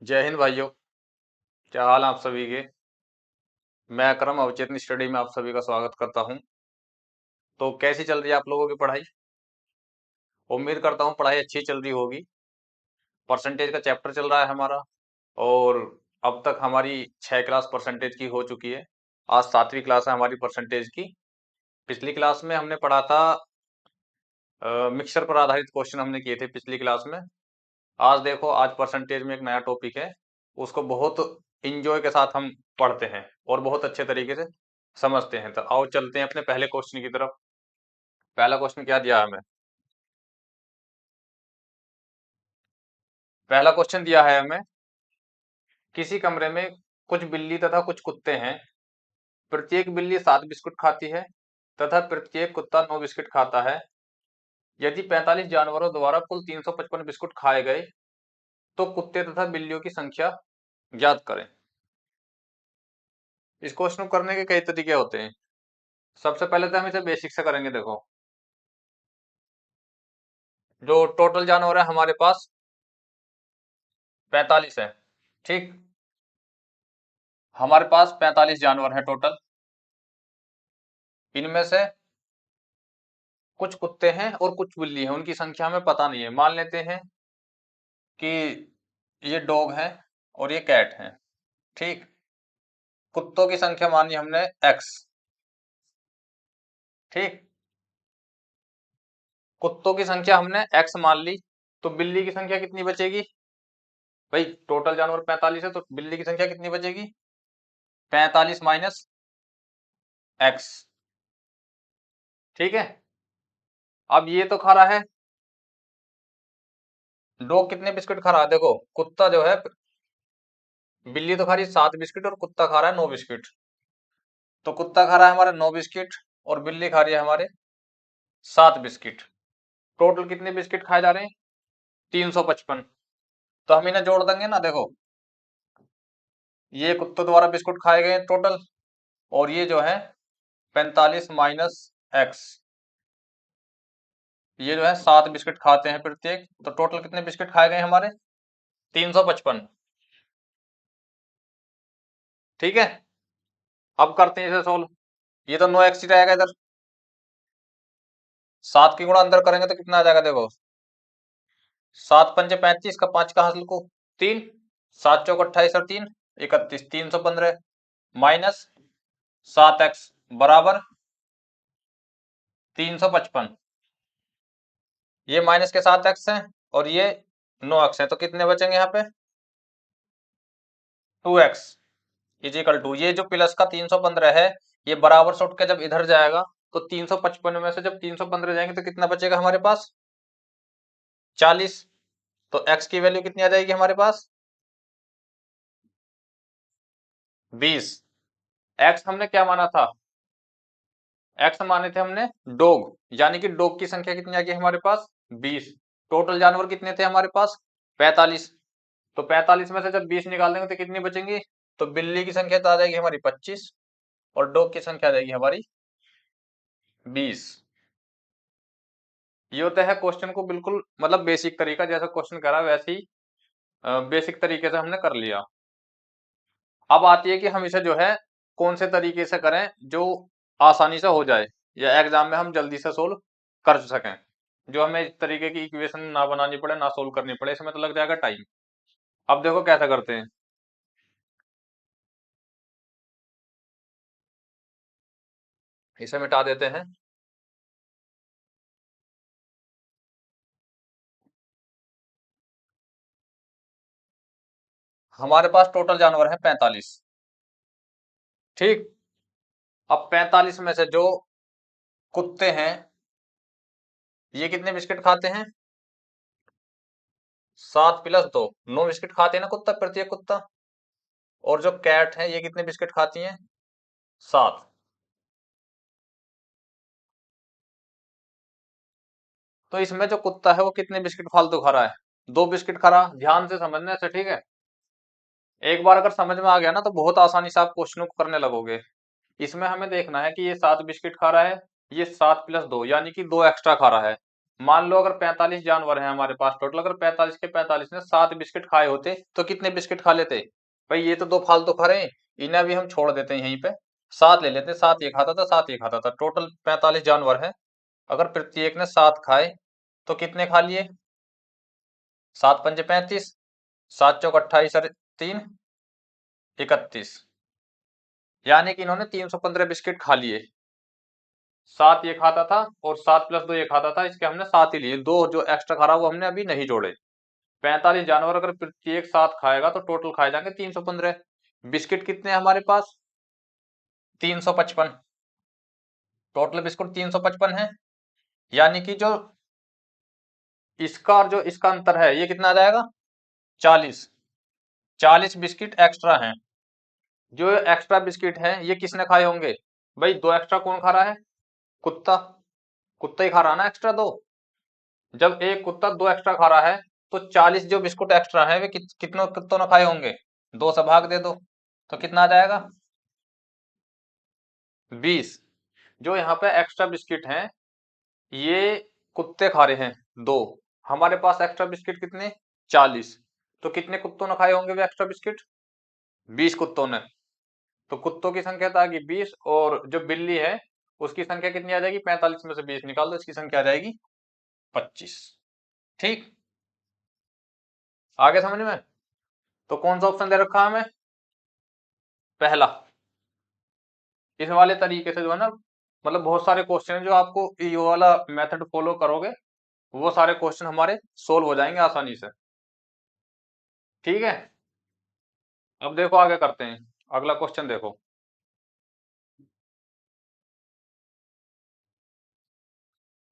जय हिंद भाइयों। क्या हाल है आप सभी के। मैं अकरम अवचेतन स्टडी में आप सभी का स्वागत करता हूं। तो कैसी चल रही है आप लोगों की पढ़ाई। उम्मीद करता हूं पढ़ाई अच्छी चल रही होगी। परसेंटेज का चैप्टर चल रहा है हमारा, और अब तक हमारी 6 क्लास परसेंटेज की हो चुकी है। आज 7वीं क्लास है हमारी परसेंटेज की। पिछली क्लास में हमने पढ़ा था मिक्सचर पर आधारित क्वेश्चन हमने किए थे पिछली क्लास में। आज देखो, आज परसेंटेज में एक नया टॉपिक है, उसको बहुत इंजॉय के साथ हम पढ़ते हैं और बहुत अच्छे तरीके से समझते हैं। तो आओ चलते हैं अपने पहले क्वेश्चन की तरफ। पहला क्वेश्चन क्या दिया है हमें। पहला क्वेश्चन दिया है हमें, किसी कमरे में कुछ बिल्ली तथा कुछ कुत्ते हैं। प्रत्येक बिल्ली 7 बिस्कुट खाती है तथा प्रत्येक कुत्ता 9 बिस्कुट खाता है। यदि 45 जानवरों द्वारा कुल 355 बिस्कुट खाए गए तो कुत्ते तथा बिल्लियों की संख्या ज्ञात करें। इस क्वेश्चन को करने के कई तरीके होते हैं। सबसे पहले तो हम इसे बेसिक से करेंगे। देखो, जो टोटल जानवर है हमारे पास 45 है। ठीक, हमारे पास 45 जानवर हैं टोटल। इनमें से कुछ कुत्ते हैं और कुछ बिल्ली हैं, उनकी संख्या हमें पता नहीं है। मान लेते हैं कि ये डॉग है और ये कैट है। ठीक, कुत्तों की संख्या मानी हमने x। ठीक, कुत्तों की संख्या हमने x मान ली, तो बिल्ली की संख्या कितनी बचेगी भाई। टोटल जानवर 45 है तो बिल्ली की संख्या कितनी बचेगी, 45 माइनस x। ठीक है, अब ये तो खा रहा है, डॉग कितने बिस्किट खा रहा है। देखो, कुत्ता जो है, बिल्ली तो खा रही है 7 बिस्किट और कुत्ता खा रहा है 9 बिस्किट। तो कुत्ता खा रहा है हमारे 9 बिस्किट और बिल्ली खा रही है हमारे 7 बिस्किट। टोटल कितने बिस्किट खाए जा रहे हैं, 355। तो हम इन्हें जोड़ देंगे ना। देखो, ये कुत्तों द्वारा बिस्कुट खाए गए टोटल, और ये जो है 45 माइनस एक्स, ये जो है 7 बिस्किट खाते हैं प्रत्येक। तो टोटल कितने बिस्किट खाए गए हमारे, 355। ठीक है, अब करते हैं इसे सोल्व। ये तो 9x ही रहेगा इधर, 7 की गुणा अंदर करेंगे तो कितना आ जाएगा। देखो, 7 पंचे 35 का 5 का हासिल को 3, 7 चौक 28 और 3 31, 315 माइनस 7x बराबर 355। ये माइनस के 7x है और ये 9x है, तो कितने बचेंगे यहाँ पे, 2x इजिकल टू, ये जो प्लस का 315 है ये बराबर से उठ के जब इधर जाएगा तो 355 में से जब 315 जाएंगे तो कितना बचेगा हमारे पास, 40। तो x की वैल्यू कितनी आ जाएगी हमारे पास, 20। x हमने क्या माना था, x माने थे हमने डॉग, यानी कि डॉग की संख्या कितनी आ गई हमारे पास, 20। टोटल जानवर कितने थे हमारे पास, 45। तो 45 में से जब 20 निकाल देंगे तो कितनी बचेंगी, तो बिल्ली की संख्या तो आ जाएगी हमारी 25 और डॉग की संख्या आ जाएगी हमारी 20। ये होता है क्वेश्चन को बिल्कुल मतलब बेसिक तरीका, जैसा क्वेश्चन करा वैसे ही बेसिक तरीके से हमने कर लिया। अब आती है कि हम इसे जो है कौन से तरीके से करें जो आसानी से हो जाए या एग्जाम में हम जल्दी से सोल्व कर सकें, जो हमें इस तरीके की इक्वेशन ना बनानी पड़े ना सोल्व करनी पड़े, इसमें तो लग जाएगा टाइम। अब देखो कैसा करते हैं। इसे मिटा देते हैं। हमारे पास टोटल जानवर है 45। ठीक, अब 45 में से जो कुत्ते हैं ये कितने बिस्किट खाते हैं, 7 प्लस 2, 9 बिस्किट खाते हैं ना कुत्ता, प्रत्येक कुत्ता। और जो कैट है ये कितने बिस्किट खाती हैं, 7। तो इसमें जो कुत्ता है वो कितने बिस्किट फालतू खा रहा है, 2 बिस्किट खा रहा। ध्यान से समझने से, ठीक है। एक बार अगर समझ में आ गया ना तो बहुत आसानी से आप क्वेश्चनों को करने लगोगे। इसमें हमें देखना है कि ये 7 बिस्किट खा रहा है, ये 7 प्लस 2 यानी कि 2 एक्स्ट्रा खा रहा है। मान लो अगर 45 जानवर हैं हमारे पास टोटल, अगर 45 के 45 ने 7 बिस्किट खाए होते तो कितने बिस्किट खा लेते? भाई ये तो दो फालतू खा रहे हैं, इन्हें भी हम छोड़ देते हैं यहीं पे, 7 ले लेते, 7 ये खाता था, 7 ये खाता था, टोटल 45 जानवर है। अगर प्रत्येक ने 7 खाए तो कितने खा लिए? 7 पंजे 35, 7 चौक 28 और 3 31, यानी कि इन्होंने 315 बिस्किट खा लिए। 7 ये खाता था और 7 प्लस 2 ये खाता था, इसके हमने 7 ही लिए, दो जो एक्स्ट्रा खा रहा वो हमने अभी नहीं जोड़े। 45 जानवर अगर प्रत्येक 7 खाएगा तो टोटल खाए जाएंगे 315। बिस्किट कितने हैं हमारे पास? 355। टोटल बिस्कुट 355 है, यानी कि जो इसका और जो इसका अंतर है ये कितना आ जाएगा? 40। 40 बिस्किट एक्स्ट्रा हैं। जो एक्स्ट्रा बिस्किट हैं ये किसने खाए होंगे? भाई दो एक्स्ट्रा कौन खा रहा है? कुत्ता। कुत्ता ही खा रहा है ना एक्स्ट्रा दो। जब एक कुत्ता दो एक्स्ट्रा खा रहा है तो 40 जो बिस्कुट एक्स्ट्रा है वे कितनों कुत्तों ने खाए होंगे? दो से भाग दे दो तो कितना आ जाएगा? 20। जो यहाँ पे एक्स्ट्रा बिस्किट हैं ये कुत्ते खा रहे हैं दो, हमारे पास एक्स्ट्रा बिस्किट कितने? 40। तो कितने कुत्तों ने खाए होंगे वे एक्स्ट्रा बिस्किट? 20 कुत्तों ने। तो कुत्तों की संख्या तो आ गई 20, और जो बिल्ली है उसकी संख्या कितनी आ जाएगी? 45 में से 20 निकाल दो, इसकी संख्या आ जाएगी 25। ठीक, आगे समझ में? तो कौन सा ऑप्शन दे रखा है हमें? पहला। इस वाले तरीके से जो है ना, मतलब बहुत सारे क्वेश्चन जो आपको ये वाला मेथड फॉलो करोगे वो सारे क्वेश्चन हमारे सोल्व हो जाएंगे आसानी से। ठीक है, अब देखो आगे करते हैं, अगला क्वेश्चन देखो।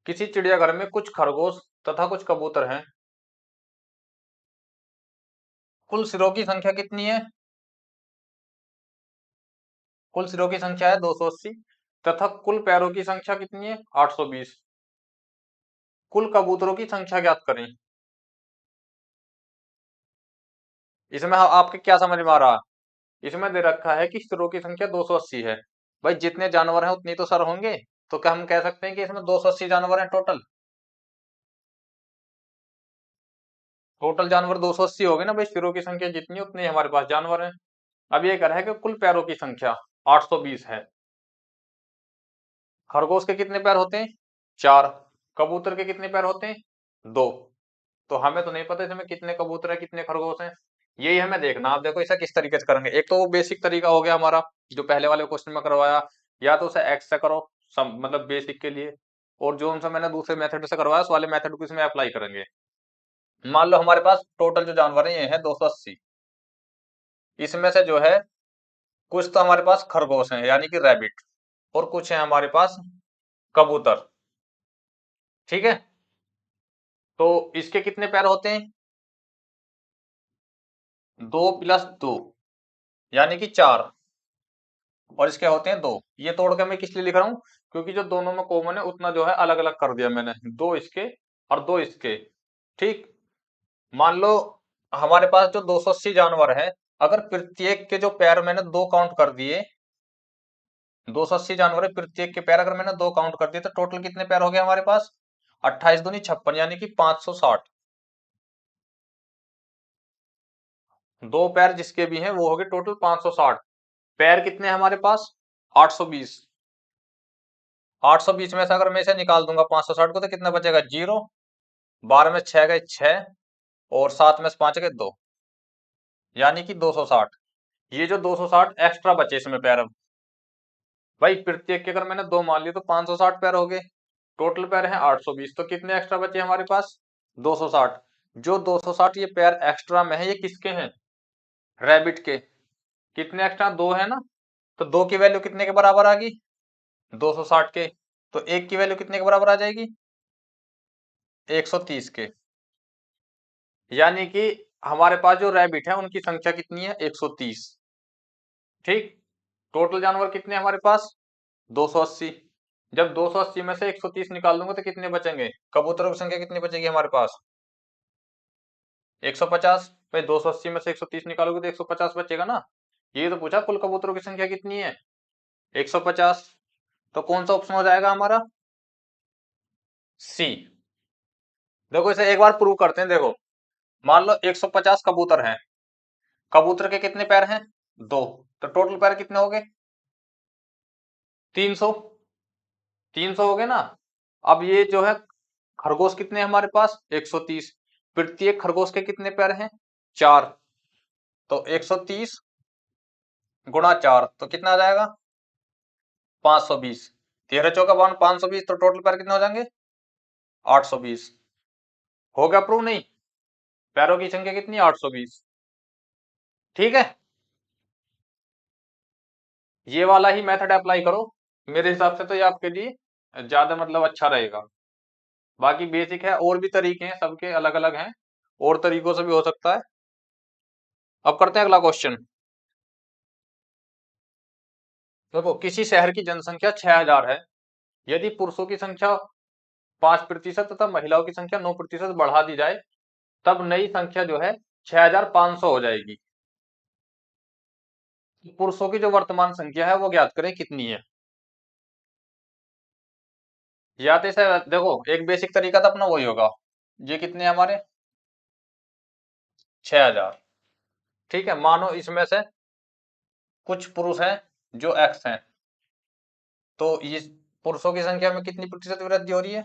किसी चिड़ियाघर में कुछ खरगोश तथा कुछ कबूतर हैं, कुल सिरों की संख्या कितनी है? कुल सिरों की संख्या है 280, तथा कुल पैरों की संख्या कितनी है? 820। कुल कबूतरों की संख्या ज्ञात करें। इसमें आपके क्या समझ में आ रहा है? इसमें दे रखा है कि सिरों की संख्या 280 है। भाई जितने जानवर हैं उतनी तो सर होंगे, तो क्या हम कह सकते हैं कि इसमें 280 जानवर हैं टोटल? टोटल जानवर 280 हो गए ना भाई, सिरों की संख्या जितनी है उतनी हमारे पास जानवर हैं। अब ये कह रहा है कि कुल पैरों की संख्या 820 है। खरगोश के कितने पैर होते हैं? 4। कबूतर के कितने पैर होते हैं? 2। तो हमें तो नहीं पता इसमें कितने कबूतर है कितने खरगोश हैं, यही हमें देखना। आप देखो इसे किस तरीके से करेंगे। एक तो वो बेसिक तरीका हो गया हमारा जो पहले वाले क्वेश्चन में करवाया, या तो उसे एक्स से करो मतलब बेसिक के लिए, और जो उनसे मैंने दूसरे मेथड से करवाया उस वाले मेथड को इसमें अप्लाई करेंगे। मान लो हमारे पास टोटल जो जानवर है ये है 280। इसमें से जो है कुछ तो हमारे पास खरगोश हैं यानी कि रैबिट, और कुछ है हमारे पास कबूतर। ठीक है, तो इसके कितने पैर होते हैं? 2 प्लस 2 यानी कि 4, और इसके होते हैं 2। ये तोड़ के मैं किस लिए लिख रहा हूँ? क्योंकि जो दोनों में कॉमन है उतना जो है अलग अलग कर दिया मैंने, 2 इसके और 2 इसके। ठीक, मान लो हमारे पास जो 280 जानवर है, अगर प्रत्येक के जो पैर मैंने 2 काउंट कर दिए, 280 जानवर है प्रत्येक के पैर अगर मैंने 2 काउंट कर दिए तो टोटल कितने पैर हो गए हमारे पास? 28 दूनी 56 यानी कि 560। 2 पैर जिसके भी हैं वो हो गए टोटल 560। पैर कितने हैं हमारे पास? 820। 820 में से अगर मैं इसे निकाल दूंगा 560 को तो कितना बचेगा? 0। 12 में 6 गए 6, और 7 में से 5 गए 2, यानी कि 260। ये जो 260 एक्स्ट्रा बचे इसमें पैर, अब भाई प्रत्येक के अगर मैंने 2 मान लिए तो 560 पैर हो गए। टोटल पैर हैं 820, तो कितने एक्स्ट्रा बचे हमारे पास? 260। जो 260 ये पैर एक्स्ट्रा में है ये किसके हैं? रैबिट के। कितने एक्स्ट्रा? 2 है ना, तो 2 की वैल्यू कितने के बराबर आ गई? 260 के। तो 1 की वैल्यू कितने के बराबर आ जाएगी? 130 के। यानी कि हमारे पास जो रैबिट है उनकी संख्या कितनी है? 130। ठीक, टोटल जानवर कितने हमारे पास? 280। जब 280 में से 130 निकाल दूंगा तो कितने बचेंगे? कबूतरों की संख्या कितनी बचेगी हमारे पास? 150। भाई 280 में से 130 निकालोगे तो 150 बचेगा ना। ये तो पूछा कुल कबूतरों की संख्या कितनी है? 150। तो कौन सा ऑप्शन हो जाएगा हमारा? सी। देखो इसे एक बार प्रूव करते हैं। देखो मान लो 150 कबूतर हैं। कबूतर के कितने पैर हैं? दो। तो टोटल पैर कितने हो गए? 300। 300 हो गए ना। अब ये जो है खरगोश कितने हैं हमारे पास? 130। प्रत्येक खरगोश के कितने पैर हैं? 4। तो 130 गुणा 4 तो कितना आ जाएगा? 520। 13 चौका 520, तो टोटल पैर कितने हो जाएंगे? 820। हो गया प्रूव? नहीं, पैरों की संख्या कितनी? 820। ठीक है, ये वाला ही मेथड अप्लाई करो। मेरे हिसाब से तो ये आपके लिए ज्यादा मतलब अच्छा रहेगा। बाकी बेसिक है, और भी तरीके हैं, सबके अलग अलग हैं, और तरीकों से भी हो सकता है। अब करते हैं अगला क्वेश्चन। देखो किसी शहर की जनसंख्या 6000 है। यदि पुरुषों की संख्या 5% तथा महिलाओं की संख्या 9% बढ़ा दी जाए, तब नई संख्या जो है 6500 हो जाएगी। पुरुषों की जो वर्तमान संख्या है वो ज्ञात करें कितनी है। या तो इसे देखो, एक बेसिक तरीका तो अपना वही होगा। ये कितने हैं हमारे? 6000। ठीक है, मानो इसमें से कुछ पुरुष हैं जो एक्स हैं, तो ये पुरुषों की संख्या में कितनी प्रतिशत वृद्धि हो रही है?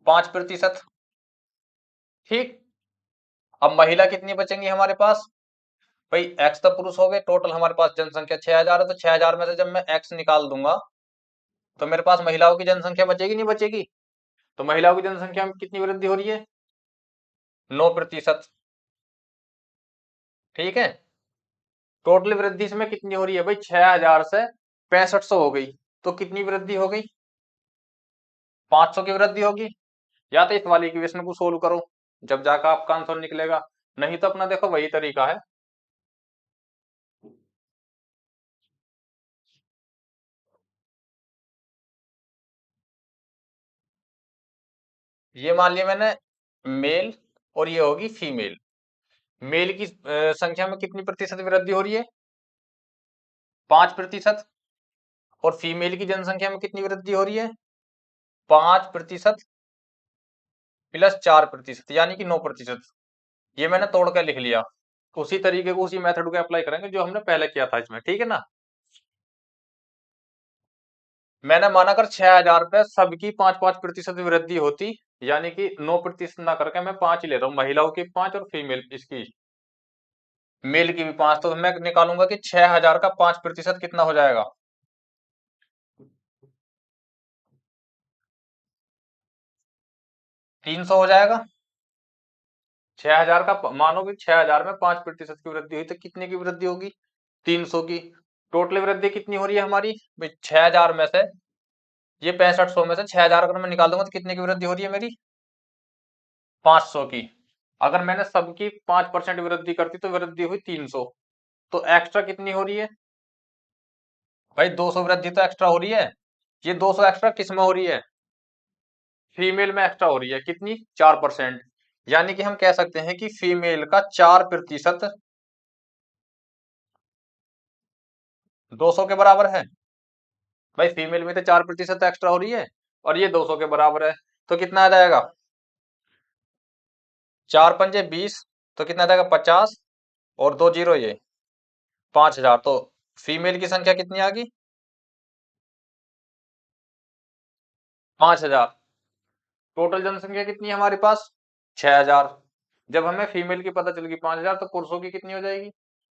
5%। ठीक। अब महिला कितनी बचेंगी हमारे पास? भाई एक्स तो पुरुष हो गए, टोटल हमारे पास जनसंख्या 6000 है, तो 6000 में से जब मैं एक्स निकाल दूंगा तो मेरे पास महिलाओं की जनसंख्या बचेगी नहीं बचेगी? तो महिलाओं की जनसंख्या में कितनी वृद्धि हो रही है? 9%। ठीक है, टोटल वृद्धि इसमें कितनी हो रही है भाई? 6000 से 6500 हो गई, तो कितनी वृद्धि हो गई? 500 की वृद्धि होगी। या तो इस वाली इक्वेशन को सोल्व करो, जब जाकर आपका आंसर निकलेगा। नहीं तो अपना देखो वही तरीका है। ये मान लिया मैंने मेल, और ये होगी फीमेल। मेल की संख्या में कितनी प्रतिशत वृद्धि हो रही है? 5%। और फीमेल की जनसंख्या में कितनी वृद्धि हो रही है? 5% प्लस 4%, यानी कि 9%। ये मैंने तोड़ कर लिख लिया। उसी तरीके को, उसी मेथड को अप्लाई करेंगे जो हमने पहले किया था इसमें। ठीक है ना। मैंने माना कर 6000 पे सबकी 5-5% वृद्धि होती, यानी कि 9% ना करके मैं 5 ही ले रहा हूँ, महिलाओं की 5 और फीमेल इसकी मेल की भी 5। तो मैं निकालूंगा कि 6000 का 5% कितना हो जाएगा? 300 हो जाएगा। 6000 का मानो कि 6000 में 5% की वृद्धि हुई, तो कितने की वृद्धि होगी? 300 की। टोटल वृद्धि कितनी हो रही है हमारी भाई? 6000 में से, ये 6500 में से 6000 अगर मैं निकाल दूंगा तो कितने की वृद्धि हो रही है मेरी? 500 की। अगर मैंने सबकी 5% वृद्धि करती तो वृद्धि हुई 300। तो एक्स्ट्रा कितनी हो रही है भाई? 200 वृद्धि तो एक्स्ट्रा हो रही है। ये 200 एक्स्ट्रा किस में हो रही है? फीमेल में एक्स्ट्रा हो रही है। कितनी? 4%। यानी कि हम कह सकते हैं कि फीमेल का 4% 200 के बराबर है। भाई फीमेल में तो 4% एक्स्ट्रा हो रही है, और ये 200 के बराबर है। तो कितना आ जाएगा? 4×5 = 20। तो कितना आ जाएगा? 50। और 2 जीरो ये 5000। तो फीमेल की संख्या कितनी आ गई? 5000। टोटल जनसंख्या कितनी है हमारे पास? 6000। जब हमें फीमेल की पता चल गई 5000, तो पुरुषों की कितनी हो जाएगी?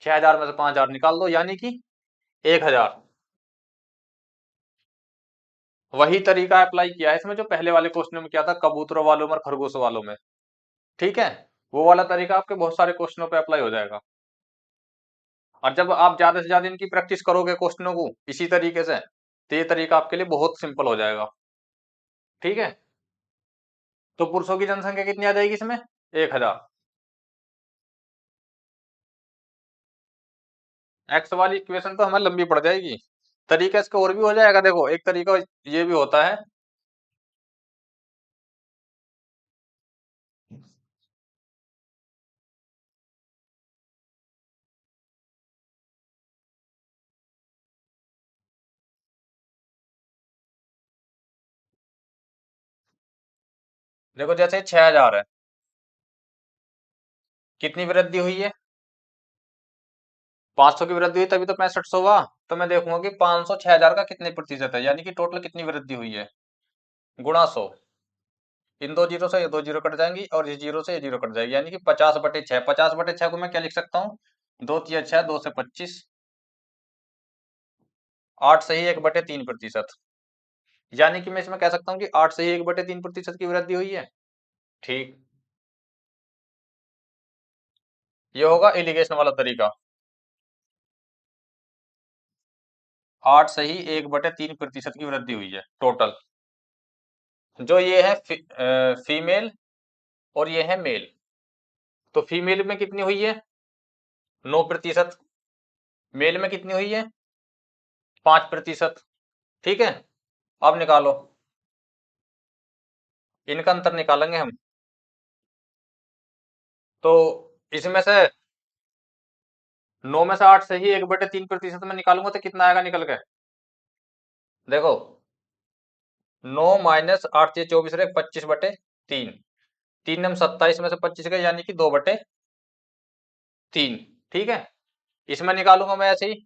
6000 में से 5000 निकाल दो, यानी कि 1000। वही तरीका अप्लाई किया है इसमें जो पहले वाले क्वेश्चन में किया था, कबूतरों वालों में और खरगोशों वालों में। ठीक है, वो वाला तरीका आपके बहुत सारे क्वेश्चनों पे अप्लाई हो जाएगा। और जब आप ज्यादा से ज्यादा इनकी प्रैक्टिस करोगे क्वेश्चनों को इसी तरीके से, तो ये तरीका आपके लिए बहुत सिंपल हो जाएगा। ठीक है, तो पुरुषों की जनसंख्या कितनी आ जाएगी इसमें? 1000। एक्स वाली इक्वेशन तो हमें लंबी पड़ जाएगी। तरीका इसका और भी हो जाएगा। देखो एक तरीका ये भी होता है। देखो जैसे 6000 है, कितनी वृद्धि हुई है? 500 की वृद्धि हुई तभी तो 6500 हुआ। तो मैं देखूंगा कि 500 6000 का कितने प्रतिशत है, यानी कि टोटल कितनी वृद्धि हुई है, गुणा 100। इन दो जीरो से ये दो जीरो कट जाएंगी और इस जीरो से ये जीरो कट जाएगी, यानी कि 50/6। 50/6 को मैं क्या लिख सकता हूँ? 2×6 2 से 25, 8 से ही 1/3%। यानी कि मैं इसमें कह सकता हूँ कि 8 से ही 1/3% की वृद्धि हुई है। ठीक, ये होगा एलिगेशन वाला तरीका। 8 से ही 1/3% की वृद्धि हुई है टोटल। जो ये है फीमेल और ये है मेल। तो फीमेल में कितनी हुई है? 9%। मेल में कितनी हुई है? 5%। ठीक है, अब निकालो, इनका अंतर निकालेंगे हम। तो इसमें से 9 में से 8 से ही 1/3% में निकालूंगा तो कितना आएगा निकल के? देखो 9 माइनस 8 से 24 रहे 25/3। 3 हम 27 में से 25 गए, यानी कि 2/3। ठीक है, इसमें निकालूंगा मैं ऐसे ही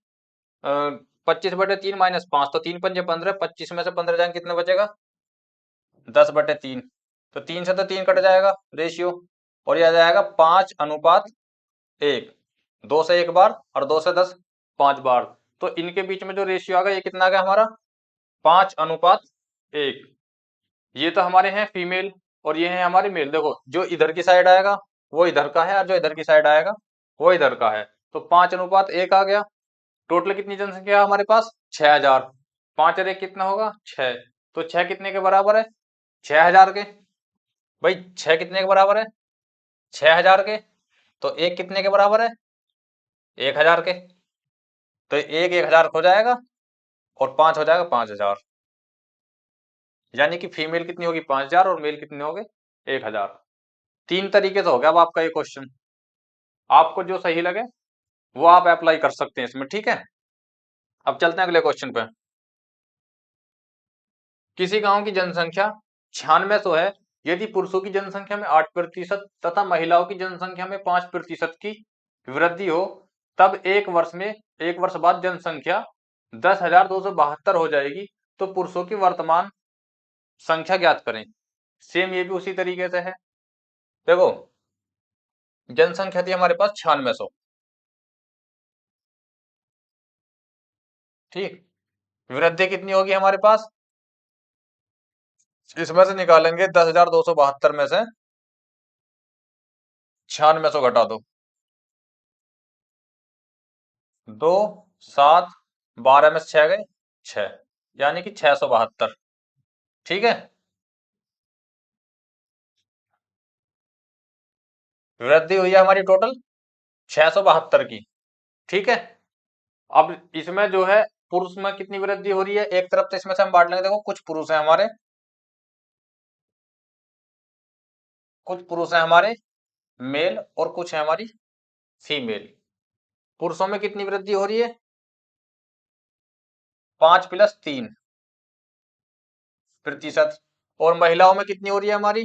25/3 माइनस 5, तो 3×5 = 15। 25 में से 15 जाएंगे, कितना बचेगा? 10/3। तो 3 से तो 3 कट जाएगा रेशियो, और यह आ जाएगा 5:1। 2 से 1 बार और 2 से 10 5 बार। तो इनके बीच में जो रेशियो आ गया ये कितना आ गया हमारा? 5:1। ये तो हमारे हैं फीमेल और ये है हमारे मेल। देखो जो इधर की साइड आएगा वो इधर का है, और जो इधर की साइड आएगा वो इधर का है। तो 5:1 आ गया। टोटल कितनी जनसंख्या है हमारे पास? 6000। 5 और 1 कितना होगा? 6। तो 6 कितने के बराबर है? 6000 के। भाई 6 कितने के बराबर है? 6000 के। तो 1 कितने के बराबर है? 1000 के। तो 1 1000 हो जाएगा और 5 हो जाएगा 5000। यानी कि फीमेल कितनी होगी? 5000 और मेल कितने हो गए? 1000। 3 तरीके से हो गया अब आपका ये क्वेश्चन। आपको जो सही लगे वो आप अप्लाई कर सकते हैं इसमें। ठीक है, अब चलते हैं अगले क्वेश्चन पे। किसी गांव की जनसंख्या 9600 है। यदि पुरुषों की जनसंख्या में 8% तथा महिलाओं की जनसंख्या में 5% की वृद्धि हो, तब एक वर्ष बाद जनसंख्या 10,272 हो जाएगी। तो पुरुषों की वर्तमान संख्या ज्ञात करें। सेम ये भी उसी तरीके से है। देखो जनसंख्या थी हमारे पास 9600। ठीक, वृद्धि कितनी होगी हमारे पास? इसमें से निकालेंगे 10,272 में से 9600 घटा दो। 2 7 12 में से 6 गए 6, यानी कि 672। ठीक है, वृद्धि हुई है हमारी टोटल 672 की। ठीक है, अब इसमें जो है पुरुष में कितनी वृद्धि हो रही है? एक तरफ तो इसमें से हम बांट लेंगे। देखो कुछ पुरुष हैं हमारे, कुछ पुरुष हैं हमारे मेल और कुछ है हमारी फीमेल। पुरुषों में कितनी वृद्धि हो रही है? 5 + 3%। और महिलाओं में कितनी हो रही है हमारी?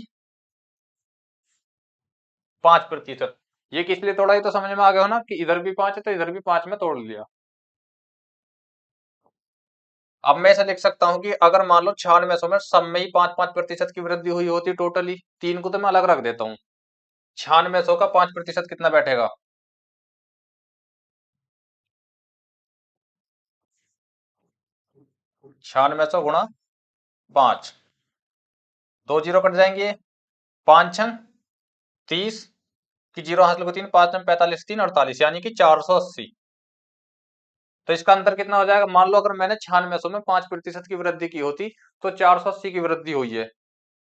5%। ये किस लिए तोड़ा? ये तो समझ में आ गया हो ना कि इधर भी 5 है तो इधर भी 5 में तोड़ लिया। अब मैं ऐसा लिख सकता हूं कि अगर मान लो 9600 में सब में ही 5-5% की वृद्धि हुई होती टोटली, 3 को तो मैं अलग रख देता हूँ। 9600 का 5% कितना बैठेगा? 9600 गुणा 5, 2 जीरो कट जाएंगे। 5×6 = 30 की जीरो हासिल को 3, 5×9 = 45, 3 48, यानी कि 480। तो इसका अंतर कितना हो जाएगा? मान लो अगर मैंने 9600 में 5% की वृद्धि की होती तो 480 की वृद्धि हुई है।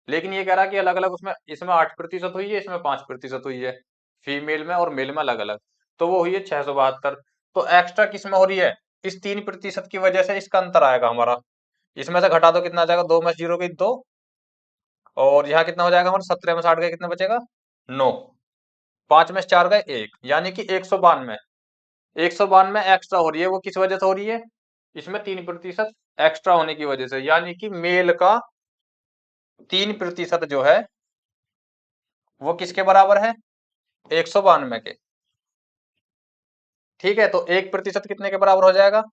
लेकिन ये कह रहा है कि अलग अलग उसमें, इसमें 8% हुई है, इसमें 5% हुई है, फीमेल में और मेल में अलग अलग। तो वो हुई है 672। तो एक्स्ट्रा किस में हो रही है? इस 3% की वजह से इसका अंतर आएगा हमारा। इसमें से घटा दो, कितना आ जाएगा? 2 में से 0 गई 2, और यहाँ कितना हो जाएगा हमारा? 17 में से 8 गए, कितना बचेगा? 9। 5 में से 4 गए 1, यानी कि 192। 192 एक्स्ट्रा हो रही है, वो किस वजह से हो रही है? इसमें 3% एक्स्ट्रा होने की वजह से, यानी कि मेल का 3% जो है वो किसके बराबर है? 192 के। ठीक है, तो 1% कितने के बराबर हो जाएगा?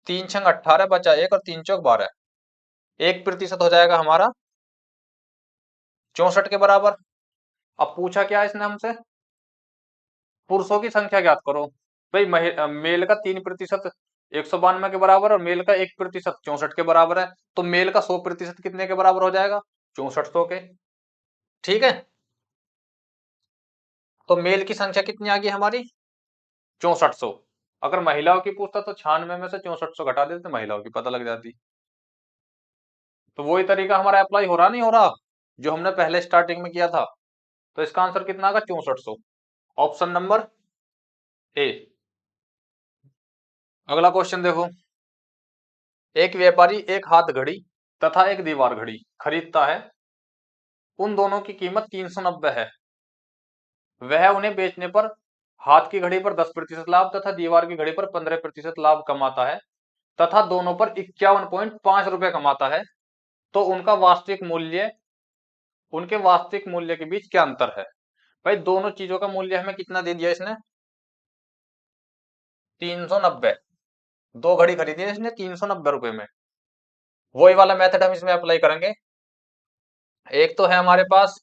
3 छंग 18 बचा 1 और 3 चौक 12। 1% हो जाएगा हमारा 64 के बराबर। अब पूछा क्या इसने हमसे? पुरुषों की संख्या ज्ञात करो। भाई मेल का 3% 192 के बराबर और मेल का 1% 64 के बराबर है, तो मेल का 100% कितने के बराबर हो जाएगा? 6400 के। ठीक है, तो मेल की संख्या कितनी आ गई हमारी? 6400। अगर महिलाओं की पूछता तो 96 में से 6400 घटा देते, महिलाओं की पता लग जाती। तो वही तरीका हमारा अप्लाई हो रहा नहीं हो रहा जो हमने पहले स्टार्टिंग में किया था। तो इसका आंसर कितना आएगा? 6400। Option number A. अगला क्वेश्चन देखो। एक व्यापारी एक हाथ घड़ी तथा एक दीवार घड़ी खरीदता है। उन दोनों की कीमत 390 है। वह उन्हें बेचने पर हाथ की घड़ी पर 10% लाभ तथा दीवार की घड़ी पर 15% लाभ कमाता है तथा दोनों पर 51.5 रुपए कमाता है, तो उनके वास्तविक मूल्य के बीच क्या अंतर है? भाई दोनों चीजों का मूल्य हमें कितना दे दिया इसने? 390। दो घड़ी खरीदी है इसने 390 रुपए में। वही वाला मेथड हम इसमें अप्लाई करेंगे। एक तो है हमारे पास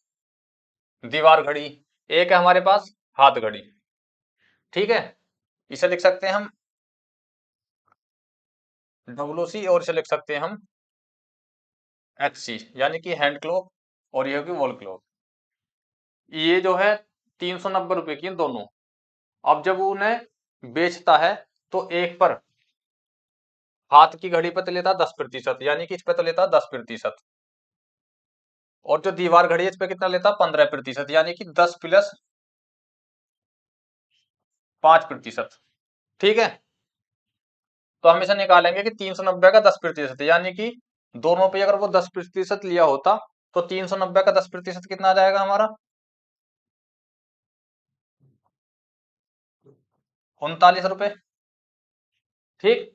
दीवार घड़ी, एक है हमारे पास हाथ घड़ी। ठीक है, इसे लिख सकते हैं हम WC और इसे लिख सकते हैं हम HC, यानी कि हैंड क्लॉक और ये होगी वॉल क्लॉक। ये जो है 390 रुपए की दोनों। अब जब वो उन्हें बेचता है तो एक पर हाथ की घड़ी पे तो लेता 10%, यानी कि इस पे तो लेता 10%, और जो दीवार घड़ी है इस पे कितना लेता? 15%, यानी कि 10 प्लस 5%। ठीक है, तो हम इसे निकालेंगे कि 390 का 10%, यानी कि दोनों पे अगर वो 10% लिया होता तो 390 का 10% कितना आ जाएगा हमारा? 39 रुपए। ठीक,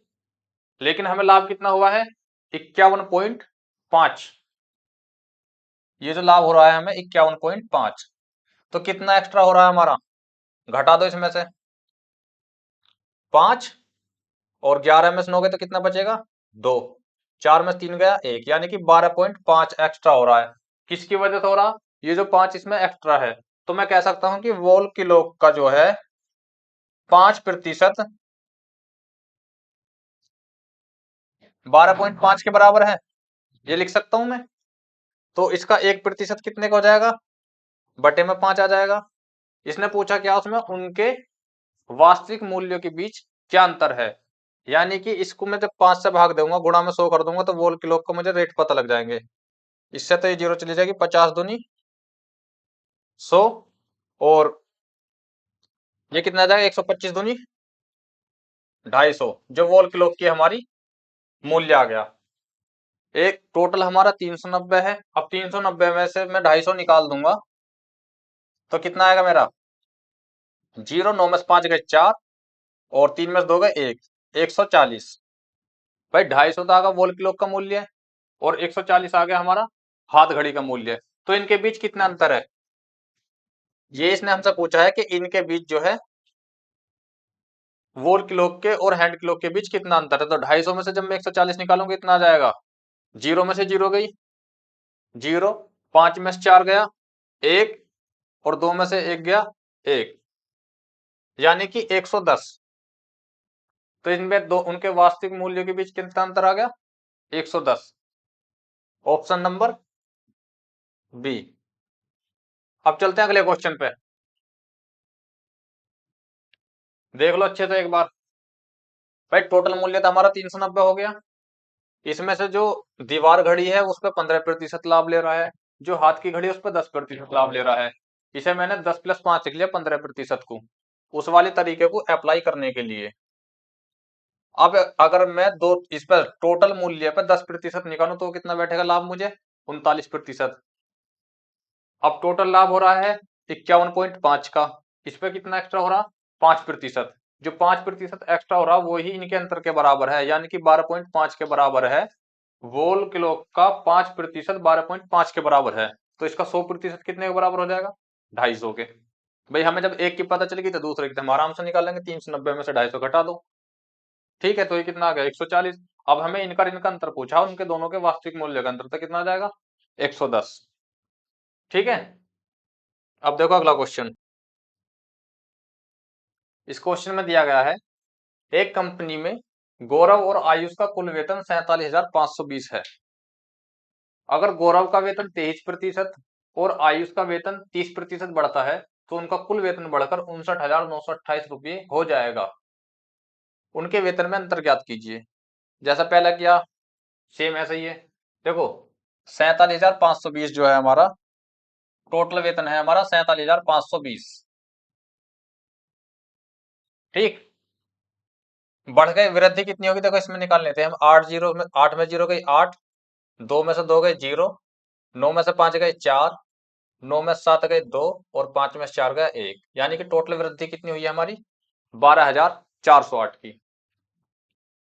लेकिन हमें लाभ कितना हुआ है? 51.5। ये जो लाभ हो रहा है हमें 51.5, तो कितना एक्स्ट्रा हो रहा है हमारा? घटा दो इसमें से 5 और 11 में से 9 गए तो कितना बचेगा? 2। 4 में से 3 गया 1, यानी कि 12.5 एक्स्ट्रा हो रहा है। किसकी वजह से हो रहा? ये जो 5 इसमें एक्स्ट्रा है, तो मैं कह सकता हूं कि वॉल क्लॉक का जो है 5% 12.5 के बराबर है, ये लिख सकता हूं मैं। तो इसका 1% कितने का हो जाएगा? बटे में 5 आ जाएगा। इसने पूछा क्या उसमें? उनके वास्तविक मूल्यों के बीच क्या अंतर है, यानी कि इसको मैं जब 5 से भाग दूंगा, गुणा में 100 कर दूंगा, तो वॉल क्लॉक को मुझे रेट पता लग जाएंगे। इससे तो ये जीरो चली जाएगी, 50 दूनी 100, और ये कितना आ जाएगा? 125 दूनी 250, जो वॉल क्लॉक की हमारी मूल्य आ गया। एक टोटल हमारा 390 है। अब 390 में से मैं 250 निकाल दूंगा तो कितना आएगा मेरा? 0, 9 में से 5 गए 4 और 3 में से 2 गए 1, 140। भाई 250 तो आ गया वॉल क्लॉक का मूल्य और 140 आ गया हमारा हाथ घड़ी का मूल्य। तो इनके बीच कितना अंतर है? ये इसने हमसे पूछा है कि इनके बीच जो है वॉल क्लॉक के और हैंड क्लॉक के बीच कितना अंतर है। तो 250 में से जब मैं 140 निकालूंगा इतना आ जाएगा। 0 में से 0 गई 0, 5 में से 4 गया 1 और 2 में से 1 गया 1, यानी कि 110। तो इनमें दो उनके वास्तविक मूल्य के बीच कितना अंतर आ गया? 110। Option number B. अब चलते हैं अगले क्वेश्चन पे। देख लो अच्छे से एक बार। भाई टोटल मूल्य तो हमारा 390 हो गया। इसमें से जो दीवार घड़ी है उस पर 15% लाभ ले रहा है, जो हाथ की घड़ी है उस पर 10% लाभ ले रहा है। इसे मैंने 10 प्लस 5 लिख लिया 15% को, उस वाले तरीके को अप्लाई करने के लिए। अब अगर मैं दो इस पर टोटल मूल्य पर 10% निकालूं तो कितना बैठेगा लाभ मुझे? 39%। अब टोटल लाभ हो रहा है 51.5 का, इस पे कितना एक्स्ट्रा हो रहा? 5%। जो 5% एक्स्ट्रा हो रहा वो ही इनके अंतर के बराबर है, यानी कि 12.5 के बराबर है। वॉल क्लॉक का 5% 12.5 के बराबर है, तो इसका 100% कितने के बराबर हो जाएगा? 250 के। भाई हमें जब एक की पता चलेगी तो दूसरे की तो हम आराम से निकाल लेंगे, 390 में से 250 घटा दो, ठीक है, तो ये कितना आ गया 140। अब हमें इनका अंतर पूछा, उनके दोनों के वास्तविक मूल्य का अंतर, तो कितना आ जाएगा 110, ठीक है। अब देखो अगला क्वेश्चन, इस क्वेश्चन में दिया गया है एक कंपनी में गौरव और आयुष का कुल वेतन 47,520 है। अगर गौरव का वेतन 23% और आयुष का वेतन 30% बढ़ता है तो उनका कुल वेतन बढ़कर 59,928 रुपये हो जाएगा। उनके वेतन में अंतर ज्ञात कीजिए। जैसा पहला किया सेम ऐसा ही है। देखो 47,520 जो है हमारा टोटल वेतन है, हमारा 47,520, ठीक। बढ़ गए, वृद्धि कितनी होगी देखो इसमें निकाल लेते हैं हम। 8 में जीरो गई 8, 2 में से 2 गए 0, 9 में से 5 गए 4, 9 में से 7 गए 2 और 5 में से 4 गया 1, यानी कि टोटल वृद्धि कितनी हुई है हमारी 12,408 की।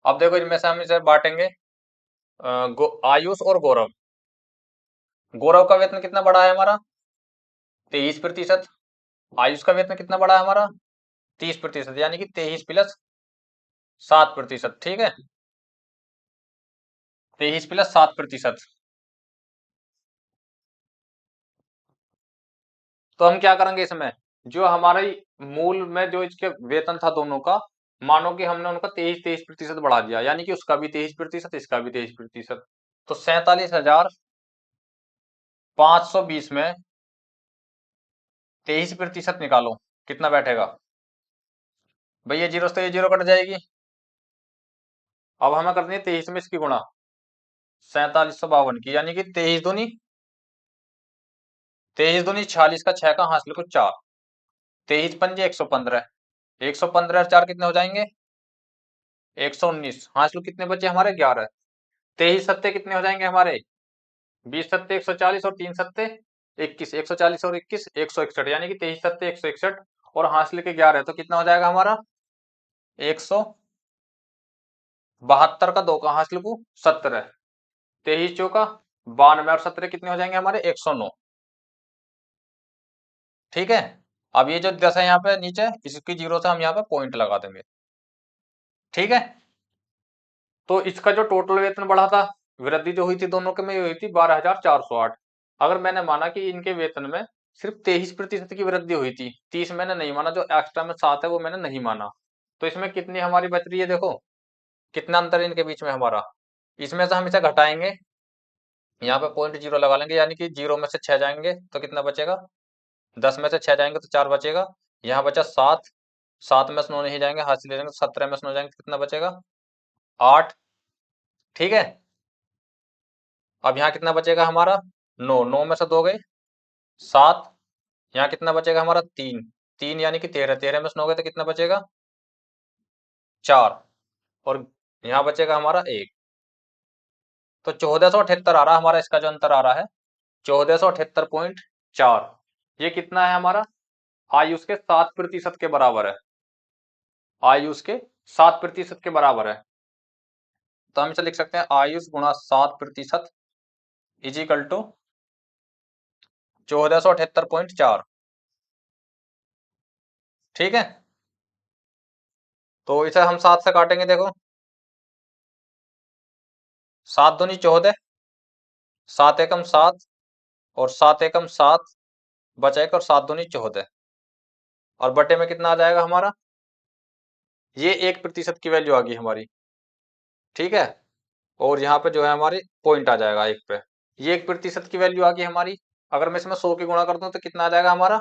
अब देखो इनमें से हम इसे बांटेंगे, आयुष और गौरव। गौरव का वेतन कितना बढ़ा है हमारा 23%, आयुष का वेतन कितना बढ़ा है हमारा 30%, यानी कि 23 प्लस 7%, ठीक है, 23 प्लस 7%। तो हम क्या करेंगे इसमें, जो हमारे मूल में जो इसके वेतन था दोनों का, मानो कि हमने उनका 23% बढ़ा दिया, यानी कि उसका भी 23%, इसका भी 23%, तो 47,520 में 23% निकालो, कितना बैठेगा भैया, जीरो से ये जीरो कट जाएगी। अब हमें करनी है 23 में इसकी गुणा 4752 की, यानी कि 23 दूनी 46 का 6 का हासिल को 4, 23 पंजे 115, 115 और 4 कितने हो जाएंगे 119, हासिल कितने बचे हमारे 11, 23 सत्ते कितने हो जाएंगे हमारे 20 सत्ते 140 और 3 सत्ते 21, 140 और 21 161, यानी कि 23 सत्ते 161 और हासिल के 11, तो कितना हो जाएगा हमारा 172 का 2 का हासिल को 17, 23 चौका 92 और 17 कितने हो जाएंगे हमारे 109, ठीक है। अब ये जो 10 है यहाँ पे नीचे, इसकी जीरो से हम यहाँ पे पॉइंट लगा देंगे, ठीक है। तो इसका जो टोटल वेतन बढ़ा था, वृद्धि जो हुई थी दोनों के में हुई थी 12,408। अगर मैंने माना कि इनके वेतन में सिर्फ 23% की वृद्धि हुई थी, 30 मैंने नहीं माना, जो एक्स्ट्रा में 7 है वो मैंने नहीं माना, तो इसमें कितनी हमारी बच रही है, देखो कितना अंतर है इनके बीच में हमारा। इसमें से हम इसे घटाएंगे, यहाँ पे पॉइंट जीरो लगा लेंगे, यानी कि 0 में से 6 जाएंगे तो कितना बचेगा, 10 में से 6 जाएंगे तो 4 बचेगा, यहाँ बचा 7, 7 में से 9 नहीं जाएंगे, हाथ से ले लेंगे, 17 में से 9 जाएंगे तो कितना बचेगा 8, ठीक है। अब यहाँ कितना बचेगा हमारा 9, 9 में से 2 गए 7, यहाँ कितना बचेगा हमारा 3, 3 यानी कि 13, 13 में से 9 गए तो कितना बचेगा 4, और यहाँ बचेगा हमारा 1, तो 1478 आ रहा है हमारा, इसका जो अंतर आ रहा है 1478.4, ये कितना है हमारा आयुष के 7% के बराबर है, आयुष के 7% के बराबर है। तो हम इसे लिख सकते हैं आयुष गुणा 7% इज इक्वल टू 1478.4, ठीक है। तो इसे हम 7 से काटेंगे, देखो 7 दूनी 14, 7 एकम 7 और 7 एकम 7 बचा एक, और 7 दूनी 14, और बटे में कितना आ जाएगा हमारा, ये 1% की वैल्यू आ गई हमारी, ठीक है। और यहाँ पे जो है हमारी पॉइंट आ जाएगा 1 पे, ये 1% की वैल्यू आ गई हमारी। अगर मैं इसमें 100 की गुणा कर दूं तो कितना आ जाएगा हमारा,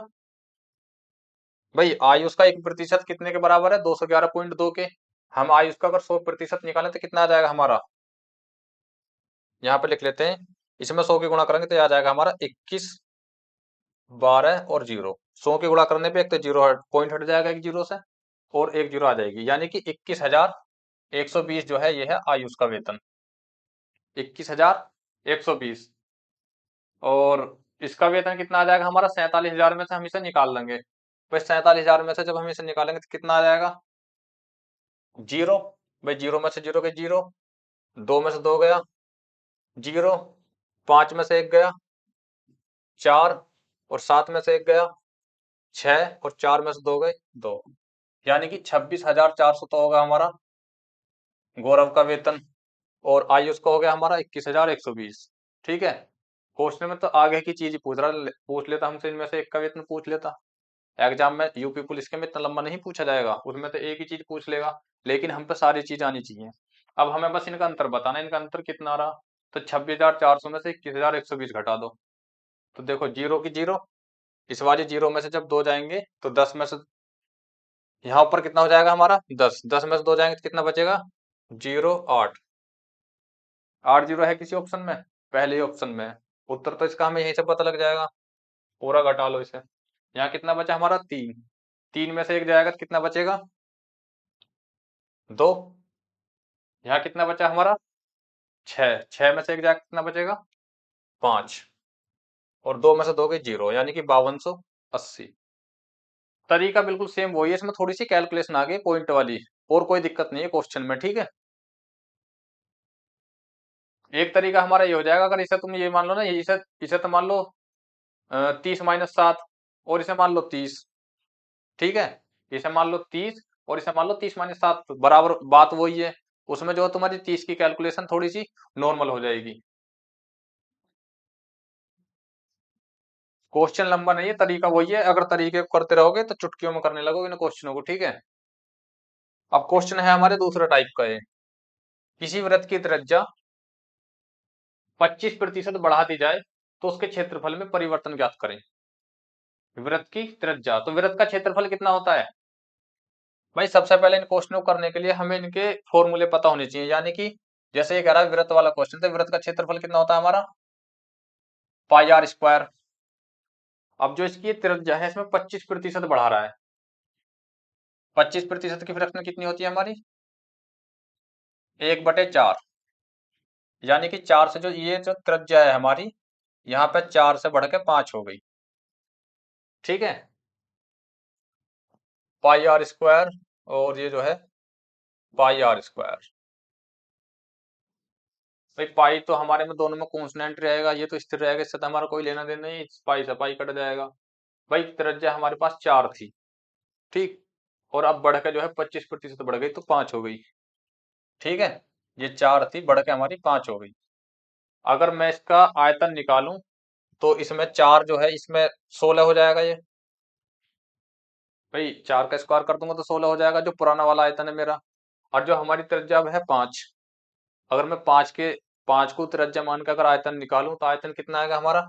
भाई आयुष का 1% कितने के बराबर है 211.2 के, हम आयुष का अगर 100% निकालें तो कितना आ जाएगा हमारा, यहाँ पे लिख लेते हैं, इसमें 100 की गुणा करेंगे तो आ जाएगा हमारा 21, 12 और 0, 100 की गुणा करने पे एक तो जीरो पॉइंट हट जाएगा एक जीरो से, और एक जीरो आ जाएगी, यानी कि 21,120 जो है ये है आयुष का वेतन, 21,120। और इसका वेतन कितना आ जाएगा हमारा 47,000 में से हम इसे निकाल लेंगे, भाई 47,000 में से जब हम इसे निकालेंगे तो कितना आ जाएगा जीरो, भाई 0 में से 0 गए 0, 2 में से 2 गया 0, 5 में से 1 गया 4, और 7 में से 1 गया 6 और 4 में से 2 गए 2, यानी कि 26,400 तो होगा हमारा गौरव का वेतन। और आयुष का हो गया हमारा 21,120। ठीक है, क्वेश्चन में तो आगे की चीज पूछ लेता हमसे, इनमें से एक का वेतन पूछ लेता। एग्जाम में यूपी पुलिस के में इतना लंबा नहीं पूछा जाएगा, उसमें तो एक ही चीज पूछ लेगा, लेकिन हम पे सारी चीज आनी चाहिए। अब हमें बस इनका अंतर बताना है, इनका अंतर कितना रहा। तो 26,400 में से 21,120 घटा दो, तो देखो जीरो की जीरो, इस वाली जीरो में से जब दो जाएंगे तो 10 में से यहाँ ऊपर कितना हो जाएगा हमारा 10, 10 में से दो जाएंगे तो कितना बचेगा 0 8, 8 जीरो है किसी ऑप्शन में, पहले ही ऑप्शन में है। उत्तर तो इसका हमें यहीं से पता लग जाएगा, पूरा घटा लो इसे। यहाँ कितना बचा हमारा 3, 3 में से एक जाएगा तो कितना बचेगा 2। यहाँ कितना बचा हमारा 6, 6 में से एक जाएगा कितना बचेगा 5, और 2 में से 2 गई 0, यानी कि 5280। तरीका बिल्कुल सेम वही है, इसमें थोड़ी सी कैलकुलेशन आ गई पॉइंट वाली, और कोई दिक्कत नहीं है क्वेश्चन में। ठीक है, एक तरीका हमारा ये हो जाएगा, अगर इसे तुम ये मान लो ना, इसे इसे तो मान लो 30 - 7, और इसे मान लो 30। ठीक है, इसे मान लो 30 और इसे मान लो 30 - 7, बराबर बात वही है। उसमें जो तुम्हारी 30 की कैलकुलेशन थोड़ी सी नॉर्मल हो जाएगी। क्वेश्चन लंबा नहीं है, तरीका वही है, अगर तरीके को करते रहोगे तो चुटकियों में करने लगोगे इन क्वेश्चनों को। ठीक है, अब क्वेश्चन है हमारे दूसरा टाइप का है, किसी वृत्त की त्रिज्या 25% बढ़ा दी जाए तो उसके क्षेत्रफल में परिवर्तन ज्ञात करें। वृत्त की त्रिज्या, तो वृत्त का क्षेत्रफल कितना होता है भाई। सबसे पहले इन क्वेश्चनों को करने के लिए हमें इनके फॉर्मूले पता होने चाहिए, यानी कि जैसे ये कह रहा है वृत्त वाला क्वेश्चन, तो वृत्त का क्षेत्रफल कितना होता है हमारा पाई आर स्क्वायर। अब जो इसकी त्रिज्या है इसमें 25% बढ़ा रहा है, 25% की फ्रैक्शन कितनी होती है हमारी 1/4, यानी कि 4 से जो ये जो त्रिज्या है हमारी, यहाँ पे 4 से बढ़ के 5 हो गई। ठीक है, पाई आर स्क्वायर, और ये जो है पाई आर स्क्वायर। भाई पाई तो हमारे में दोनों में कॉन्स्टेंट रहेगा, ये तो स्थिर रहेगा, इससे तो हमारा कोई लेना देना नहीं, पाई से पाई कट जाएगा। भाई त्रिज्या हमारे पास 4 थी, ठीक, और अब बढ़ के जो है 25% बढ़ गई तो 5 हो गई। ठीक है, ये 4 थी बढ़ के हमारी 5 हो गई। अगर मैं इसका आयतन निकालूं तो इसमें 4 जो है इसमें 16 हो जाएगा ये। भाई 4 का स्क्वायर कर दूंगा तो 16 हो जाएगा, जो पुराना वाला आयतन है मेरा। और जो हमारी त्रिज्या है 5, अगर मैं 5 को त्रिज्या मान के अगर आयतन निकालूं तो आयतन कितना आएगा हमारा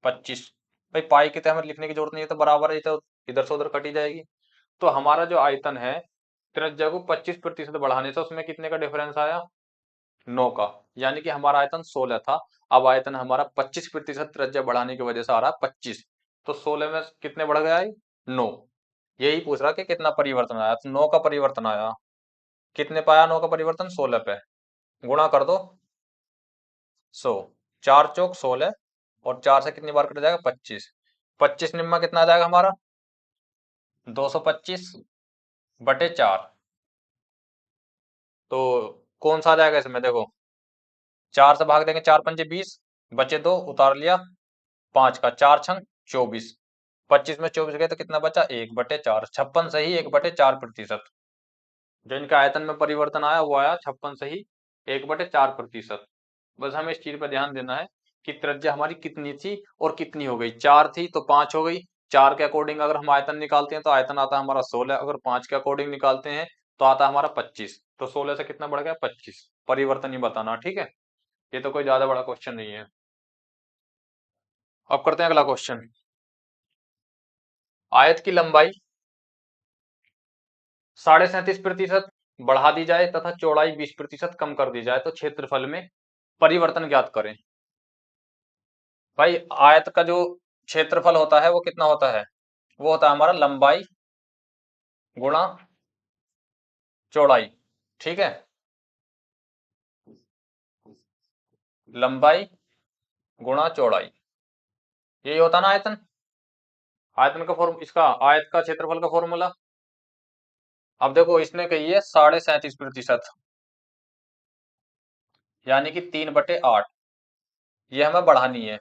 25। भाई पाई की तो हमें लिखने की जरूरत नहीं है, तो बराबर है, तो इधर से उधर कटी जाएगी। तो हमारा जो आयतन है त्रिज्या को 25% बढ़ाने से उसमें कितने का डिफरेंस आया 9 का, यानी कि हमारा आयतन 16 था, अब आयतन हमारा 25% त्रिज्या बढ़ाने की वजह से आ रहा है 25। तो 16 में कितने बढ़ गया 9। यही पूछ रहा कि कितना परिवर्तन आया, तो 9 का परिवर्तन आया। कितने पाया 9 का परिवर्तन 16 पे, गुणा कर दो 100, 4 चौक 16, और 4 से कितनी बार कट जाएगा 25, 25 निम्मा कितना आ जाएगा हमारा 225/4। तो कौन सा आ जाएगा इसमें देखो, 4 से भाग देंगे, 4 पंजे 20, बचे 2 उतार लिया, 5 का 4 छंग 24, 25 में 24 गए तो कितना बचा 1/4, 56 से ही 1/4%। जो इनका आयतन में परिवर्तन आया वो आया 56 से ही 1/4%। बस हमें इस चीज पर ध्यान देना है कि त्रिज्या हमारी कितनी थी और कितनी हो गई, 4 थी तो 5 हो गई। 4 के अकॉर्डिंग अगर हम आयतन निकालते हैं तो आयतन आता है हमारा 16, अगर 5 के अकॉर्डिंग निकालते हैं तो आता है हमारा 25। तो 16 से कितना बढ़ गया 25, परिवर्तन ही बताना। ठीक है, ये तो कोई ज्यादा बड़ा क्वेश्चन नहीं है। अब करते हैं अगला क्वेश्चन। आयत की लंबाई 37.5% बढ़ा दी जाए तथा चौड़ाई 20% कम कर दी जाए तो क्षेत्रफल में परिवर्तन ज्ञात करें। भाई आयत का जो क्षेत्रफल होता है वो कितना होता है, वो होता है हमारा लंबाई गुणा चौड़ाई। ठीक है, लंबाई गुणा चौड़ाई, यही होता है ना आयतन। आयतन का फॉर्म, इसका आयत का क्षेत्रफल का फॉर्मूला। अब देखो इसने कही है 37.5%, यानी कि 3/8, ये हमें बढ़ानी है।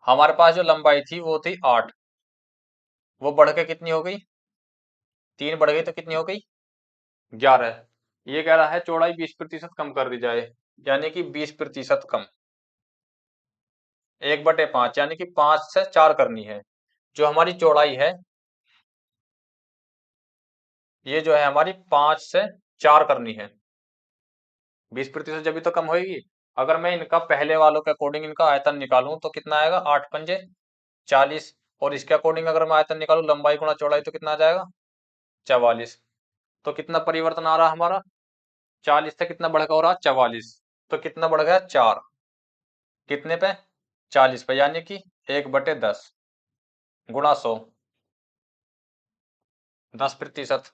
हमारे पास जो लंबाई थी वो थी 8, वो बढ़ के कितनी हो गई, 3 बढ़ गई तो कितनी हो गई, 11। ये कह रहा है चौड़ाई 20% कम कर दी जाए, यानी कि 20% कम, 1/5 यानी कि 5 से 4 करनी है। जो हमारी चौड़ाई है ये जो है हमारी 5 से 4 करनी है, 20% जब भी तो कम होगी। अगर मैं इनका पहले वालों के अकॉर्डिंग इनका आयतन निकालूं तो कितना आएगा, 8 पंजे 40, और इसके अकॉर्डिंग अगर मैं आयतन निकालूं लंबाई गुणा चौड़ाई तो कितना आ जाएगा, 44। तो कितना परिवर्तन आ रहा हमारा, 40 से कितना बढ़ के हो रहा, 44, तो कितना बढ़ गया, 4, कितने पे, 40 पे, यानी कि 1/10 गुणा 100, 10%,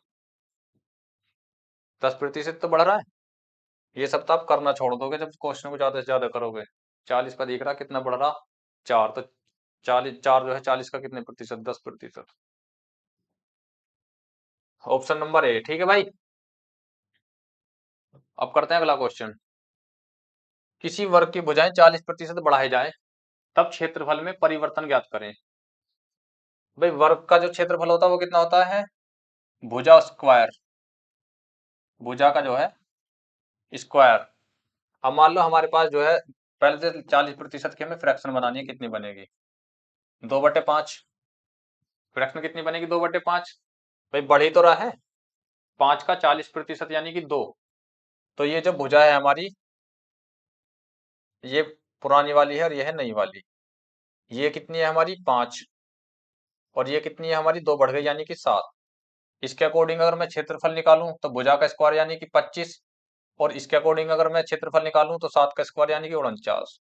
10% तो बढ़ रहा है। ये सब तो आप करना छोड़ दोगे जब क्वेश्चन को ज्यादा से ज्यादा करोगे। 40 पर दिख रहा कितना बढ़ रहा, 4, तो 40, 4 जो है 40 का कितने प्रतिशत, 10%। ऑप्शन नंबर ए ठीक है भाई। अब करते हैं अगला क्वेश्चन। किसी वर्ग की भुजाएं 40% बढ़ाई जाए तब क्षेत्रफल में परिवर्तन ज्ञात करें। भाई वर्ग का जो क्षेत्रफल होता है वो कितना होता है, भुजा स्क्वायर, भुजा का जो है स्क्वायर। अब मान लो हमारे पास जो है पहले से 40% की हमें फ्रैक्शन बनानी है, कितनी बनेगी, 2/5। फ्रैक्शन कितनी बनेगी, 2/5। भाई बढ़ ही तो रहा है, 5 का 40% यानी कि 2। तो ये जो भुजा है हमारी, ये पुरानी वाली है और ये है नई वाली। ये कितनी है हमारी, 5, और ये कितनी है हमारी, 2 बढ़ गई यानी कि 7। इसके अकॉर्डिंग अगर मैं क्षेत्रफल निकालूं तो भुजा का स्क्वायर यानी कि 25, और इसके अकॉर्डिंग अगर मैं क्षेत्रफल निकालूं तो 7 का स्क्वायर यानी कि 49।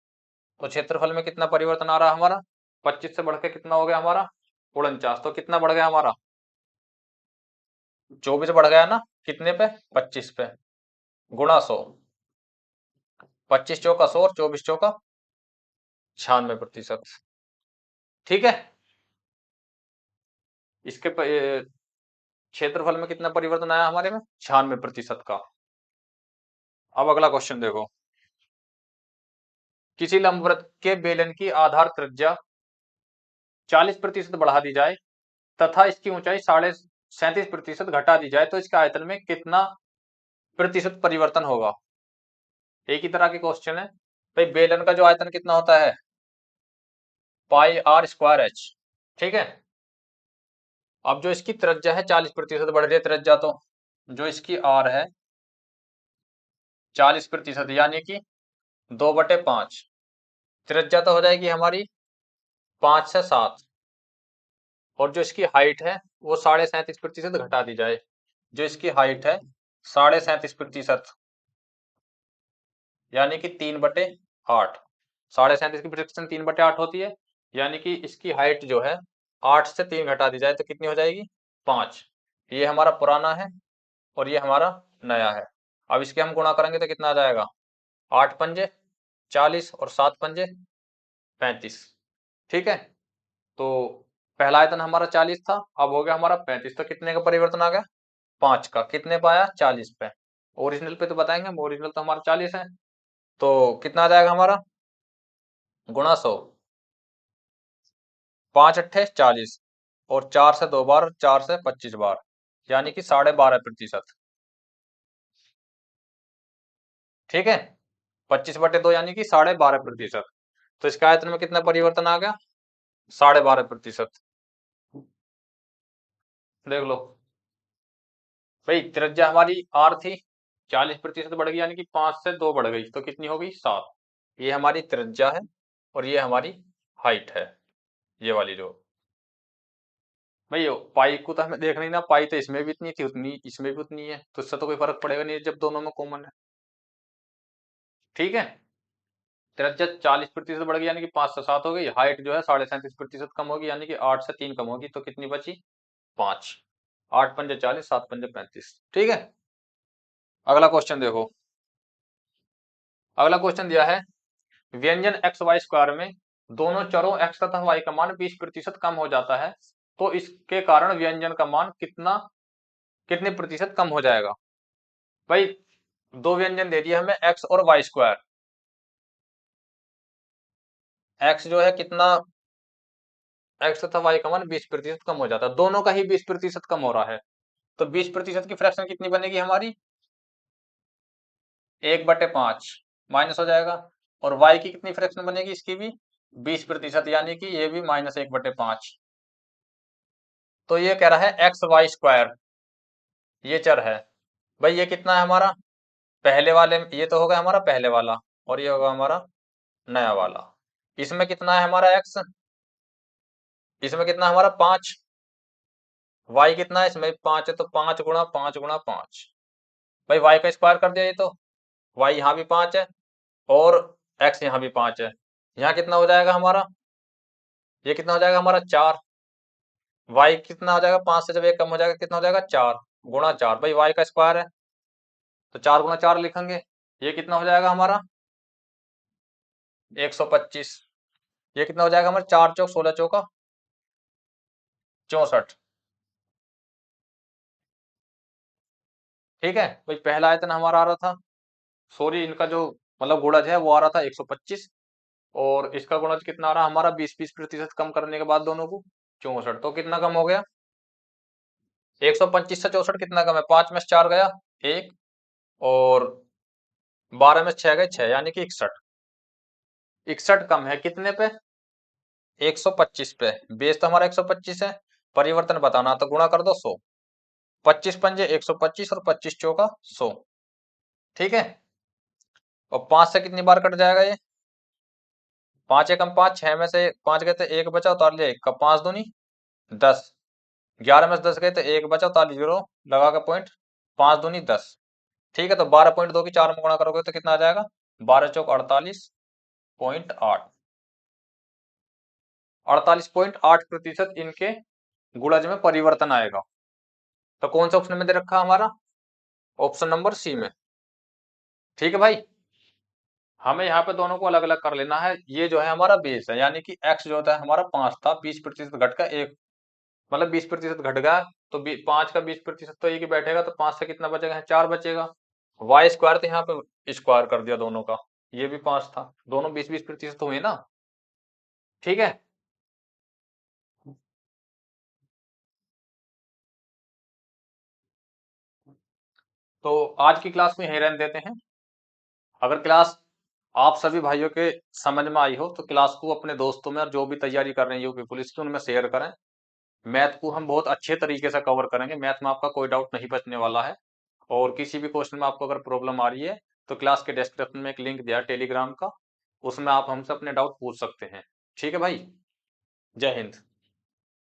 तो क्षेत्रफल में कितना परिवर्तन आ रहा है हमारा, 25 से बढ़ के कितना हो गया हमारा, 49। तो कितना बढ़ गया हमारा, 24 बढ़ गया ना, कितने पे, 25 पे, गुणा 100, 25 चौका 100 और 24 चौका 96%। ठीक है, इसके क्षेत्रफल में कितना परिवर्तन आया हमारे में, 96% का। अब अगला क्वेश्चन देखो। किसी लंबवृत्त के बेलन की आधार त्रिज्या 40% बढ़ा दी जाए तथा इसकी ऊंचाई 37.5% घटा दी जाए तो इसके आयतन में कितना प्रतिशत परिवर्तन होगा। एक ही तरह के क्वेश्चन है। भाई बेलन का जो आयतन कितना होता है, πr²h, ठीक है। अब जो इसकी त्रिज्या है 40% बढ़ रही है त्रिज्या, तो जो इसकी आर है 40%, यानी कि 2/5, त्रिज्या तो हो जाएगी हमारी 5 से 7, और जो इसकी हाइट है वो 37.5% घटा दी जाए। जो इसकी हाइट है 37.5%, यानी कि 3/8, 37.5 की फ्रैक्शन 3/8 होती है, यानी कि इसकी हाइट जो है 8 से 3 घटा दी जाए तो कितनी हो जाएगी, 5। ये हमारा पुराना है और ये हमारा नया है। अब इसके हम गुणा करेंगे तो कितना आ जाएगा, 8 पंजे 40 और 7 पंजे 35। ठीक है, तो पहला आयतन हमारा 40 था, अब हो गया हमारा 35, तो कितने का परिवर्तन आ गया, 5 का, कितने पाया, 40 पे। ओरिजिनल पे तो बताएंगे, ओरिजिनल तो हमारा 40 है, तो कितना आ जाएगा हमारा, गुणा 100, 5 अट्ठे 40, और 4 से 2 बार, 4 से 25 बार, यानी कि 12.5%। ठीक है, 25/2 यानी कि 12.5%। तो इसका आयतन में कितना परिवर्तन आ गया, 12.5%। देख लो भाई, त्रिज्या हमारी आर थी, 40% बढ़ गई, यानी कि 5 से 2 बढ़ गई तो कितनी हो गई, 7। ये हमारी त्रिज्या है और ये हमारी हाइट है, ये वाली जो। भाई पाई को तो हमें देखना ही ना, पाई तो इसमें भी इतनी थी उतनी इसमें भी उतनी है, तो इससे तो कोई फर्क पड़ेगा नहीं जब दोनों में कॉमन है। ठीक है, त्रिज्या 40% बढ़ गई यानी कि 5 से 7 हो गई, हाइट जो है 37.5% कम होगी, यानी कि 8 से 3 कम होगी, तो कितनी बची, 5। 8 पंजे 40, 7 पंजे 35। ठीक है, अगला क्वेश्चन देखो। अगला क्वेश्चन दिया है, व्यंजन एक्स वाई स्क्वायर में दोनों चरों x तथा y का मान 20% कम हो जाता है, तो इसके कारण व्यंजन का मान कितने प्रतिशत कम हो जाएगा। भाई दो व्यंजन दे दिए हमें x और वाई स्क्वायर। x जो है कितना x तथा y का मान 20% कम हो जाता है, दोनों का ही 20% कम हो रहा है, तो 20% की फ्रैक्शन कितनी बनेगी हमारी, 1/5 माइनस हो जाएगा। और y की कितनी फ्रैक्शन बनेगी, इसकी भी 20%, यानी कि ये भी -1/5। तो ये कह रहा है XY², ये चर है भाई। ये कितना है हमारा, पहले वाले, ये तो होगा हमारा पहले वाला, और ये होगा हमारा नया वाला। इसमें कितना है हमारा x, इसमें कितना है हमारा 5, y कितना है इसमें 5 है, तो 5 गुणा 5 गुणा 5, भाई y का स्क्वायर कर दिया, ये तो y यहाँ भी 5 है और x यहाँ भी 5 है, यहाँ कितना हो जाएगा हमारा, ये कितना हो जाएगा हमारा 4, y कितना हो जाएगा, 5 से जब 1 कम हो जाएगा कितना हो जाएगा 4 गुणा 4, भाई y का स्क्वायर है तो 4 गुणा 4 लिखेंगे, ये कितना हो जाएगा हमारा 125, ये कितना हो जाएगा हमारा 4 चौक 16 चौका 64। ठीक है भाई, पहला आयतन हमारा आ रहा था, सॉरी इनका जो मतलब गुणज है वो आ रहा था 125, और इसका गुणज कितना आ रहा है हमारा 20-20% कम करने के बाद दोनों को 64, तो कितना कम हो गया 125 से 64 कितना कम है, 5 में से 4 गया 1, और 12 में से 6 गए 6, यानी कि 61, 61 कम है कितने पे, 125 पे। बेस तो हमारा 125 है, परिवर्तन बताना तो गुणा कर दो 100, 25 पंजे 125 और 25 चौका 100। ठीक है, और 5 से कितनी बार कट जाएगा ये, 5 एकम 5, 6 में से 5 गए थे 1 बचा, उतार लिया 1 का 5 दूनी 10, 11 में से 10 गए थे 1 बचा, उतार लिया 0 लगा के पॉइंट, 5 दूनी 10। ठीक है, तो 12.2 की 4 में गुणा करोगे तो कितना आ जाएगा, 12 चौक 48.8, 48.8% इनके गुणज में परिवर्तन आएगा। तो कौन सा ऑप्शन में दे रखा हमारा, ऑप्शन नंबर सी में। ठीक है भाई, हमें यहाँ पे दोनों को अलग अलग कर लेना है। ये जो है हमारा बेस है, यानी कि x जो होता है हमारा 5 था, 20% घट का एक, मतलब 20% घट गया, तो 5 का 20% तो एक ही बैठेगा, तो 5 से कितना बचेगा, 4 बचेगा। वाई स्क्वायर तो यहाँ पे स्क्वायर कर दिया दोनों का, ये भी 5 था, दोनों 20-20% हुए ना। ठीक है, तो आज की क्लास में यहीं रहने देते हैं। अगर क्लास आप सभी भाइयों के समझ में आई हो तो क्लास को अपने दोस्तों में और जो भी तैयारी कर रहे हैं यूपी पुलिस की उनमें शेयर करें। मैथ को हम बहुत अच्छे तरीके से कवर करेंगे, मैथ में आपका कोई डाउट नहीं बचने वाला है। और किसी भी क्वेश्चन में आपको अगर प्रॉब्लम आ रही है तो क्लास के डिस्क्रिप्शन में एक लिंक दिया है टेलीग्राम का, उसमें आप हमसे अपने डाउट पूछ सकते हैं। ठीक है भाई, जय हिंद।